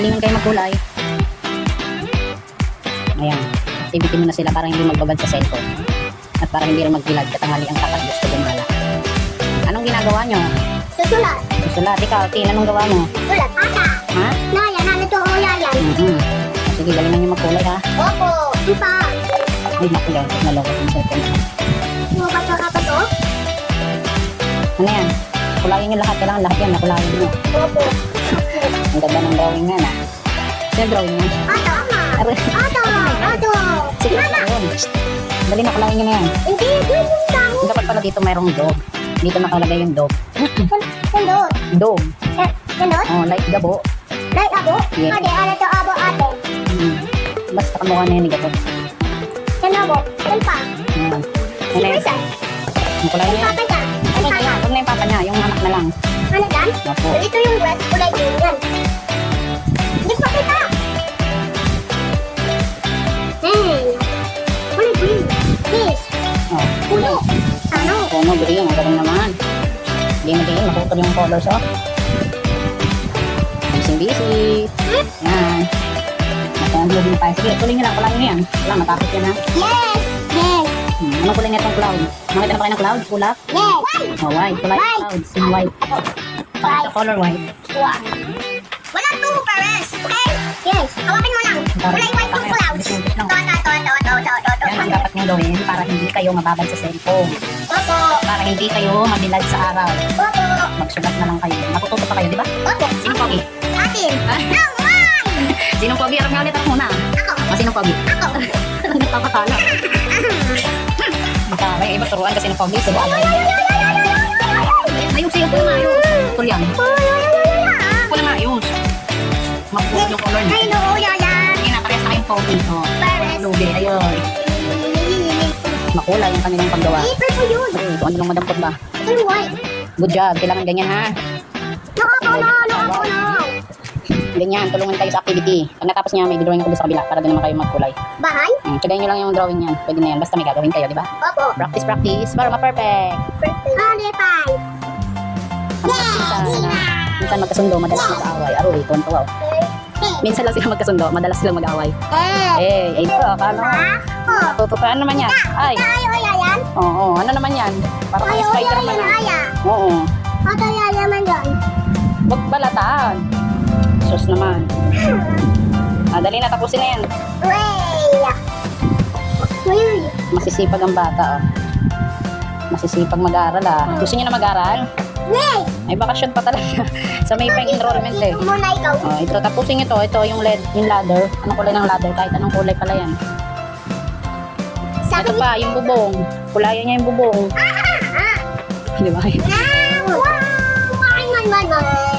magalingan kayo magkulay. Ayan, activity mo na sila para hindi magbabad sa cellphone. At para hindi rin magbilad katanghali ang tapat gusto gumala. Anong ginagawa nyo? Susulat. Susulat, ikaw, Tin, anong gawa mo? Sulat, ata. Ha? Naya, nanito ko yayan. Sige, galingan nyo magkulay ha. Opo. Ipa. Ay, naku lang, naloko yung cellphone. Mo ba ito ka to? Ano yan? Kulayin nyo lahat, kailangan lahat yan, nakulayin nyo. Opo. Ang ganda ng drawing nga na. Sino drawing nyo? Ato, ama. Ato. Ato. Sige, Mama. ayun. Dali na, kulayin nyo na yan. Hindi, pwede yung tamo. Dapat pala dito mayroong dog. Dito nakalagay yung dog. Sandot. Dog. Sandot? Oh, like gabo. Like abo? Yes. Ade, ano to abo ate? Basta kamukha na yan ni gabo. Sanabo. Sanpa. Ayan. Si Ano yan? Krisa. Ang kulay niya. Papa niya. Okay na yan. Huwag na yung papa niya. Yung anak na lang. Ano dan? Opo. Ito yung dress. Kulay green yan. Hindi ko makita. Hey. Kulay green. Fish. Oh. Puno. Ano? Puno, green. Ang galing naman. Game na game. Nakutol yung colors, oh. Busy. Yan. Nasa-unload na tayo. Sige, tuloy nyo lang. Kulayin nyo yan. Wala, matapos yan, ha. Yes. Yes. Anong kulay niya itong cloud? Nakita na ba kayo ng cloud? Kulap? Yes. Oh, white. Kulay ng clouds. Yung white. The color white. Wow. Wala two pares. Okay? Yes. Hawakin mo lang. Kulay white yung clouds. Yan To. ang dapat nyo gawin para hindi kayo mababad sa cellphone. Opo. Para hindi kayo mabilad sa araw. Opo. Magsulat na lang kayo. Matututo pa kayo, di ba? Opo. Sinong pogi? Atin. Ha? Naman. Sinong pogi? Harap nga ulit ako muna. Ako. O, sinong pogi? Ako. Nagpapakala. May iba turuan kasi ng pogi. Sige, agay. Ayos, ayos. Pula maayos. Pula yan. Pula maayos. Mapulit yung color niya. Ay, no, yayan. Sige na, parehas na kayong pogi. O, Pares. lugi. Ayun. Makulay yung kanilang paggawa. Paper po yun. Ay, kung ano lang madampot ba. Ito yung white. Good job. Kailangan ganyan, ha? Nakako na. Ganyan, tulungan kayo sa activity. Pag natapos niya, may drawing ko doon sa kabila para din naman kayo magkulay. Bahay? Tsagayin nyo lang yung drawing niyan. Pwede na yan. Basta may gagawin kayo, di ba? Opo. Practice, practice. Para ma-perfect. Alipay. Minsan magkasundo, madalas mag-aaway. Aroy, tuwan-tuwa. Minsan lang sila magkasundo, madalas silang mag-aaway. Eh, ito, paano? Ako. Tutukaan naman yan. Ay, Ayaw, yayan. oo, ano naman yan? Para kang Ayaw, Spider-Man. yayan, ah. aya. Oo, Ako, yayan man doon. huwag balataan. Sus naman. Dali na, tapusin na yan. Uy. Masisipag ang bata, oh. Masisipag mag-aral, ah. Gusto niyo na mag-aral? Wait. May bakasyon pa talaga. Sa may pang enrollment eh. Muna ikaw. Oh, ito, tapusin nyo to. Ito, yung ladder. Anong kulay ng ladder? Kahit anong kulay pala yan. Ito pa, yung bubong. Kulayan niya yung bubong. Di ba? Wow! Man.